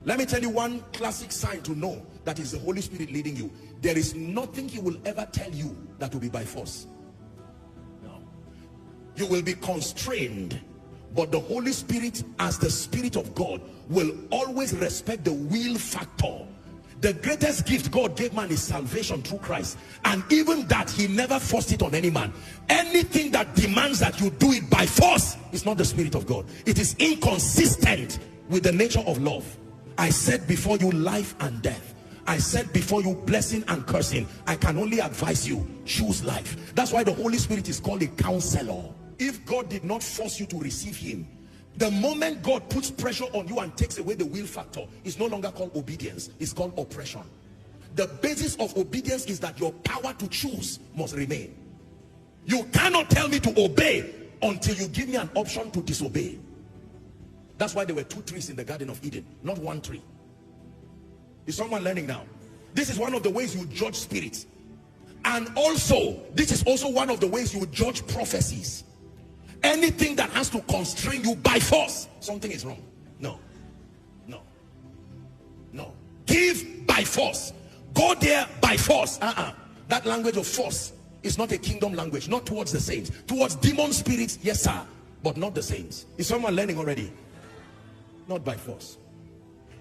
Let me tell you one classic sign to know that is the Holy Spirit leading you. There is nothing he will ever tell you that will be by force. No. You will be constrained, but the Holy Spirit, as the Spirit of God, will always respect the will factor. The greatest gift God gave man is salvation through Christ, and even that he never forced it on any man. Anything that demands that you do it by force is not the Spirit of God. It is inconsistent with the nature of love. I said before you life and death. I said before you blessing and cursing. I can only advise you, choose life. That's why the Holy Spirit is called a counselor. If God did not force you to receive him, the moment God puts pressure on you and takes away the will factor, it's no longer called obedience, it's called oppression. The basis of obedience is that your power to choose must remain. You cannot tell me to obey until you give me an option to disobey. That's why there were 2 trees in the Garden of Eden, not 1 tree. Is someone learning now? This is one of the ways you judge spirits. And also, this is also one of the ways you judge prophecies. Anything that has to constrain you by force, something is wrong. No, no, no. Give by force. Go there by force. That language of force is not a kingdom language, not towards the saints. Towards demon spirits, yes sir, but not the saints. Is someone learning already? Not by force.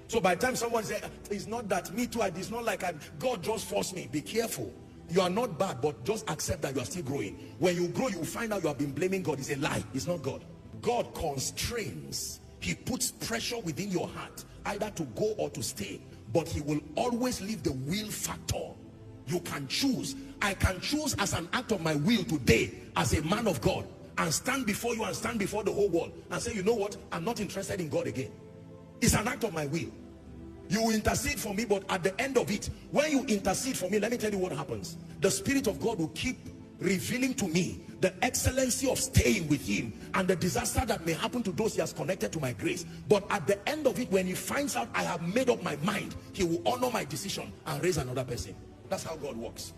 So by the time someone says, it's not that, me too, it's not like God just forced me. Be careful. You are not bad, but just accept that you are still growing. When you grow, you find out you have been blaming God. It's a lie. It's not God. God constrains. He puts pressure within your heart, either to go or to stay. But he will always leave the will factor. You can choose. I can choose as an act of my will today, as a man of God, and stand before you and stand before the whole world and say, you know what? I'm not interested in God again. It's an act of my will. You will intercede for me, but at the end of it, when you intercede for me, let me tell you what happens. The Spirit of God will keep revealing to me the excellency of staying with him and the disaster that may happen to those he has connected to my grace. But at the end of it, when he finds out I have made up my mind, he will honor my decision and raise another person. That's how God works.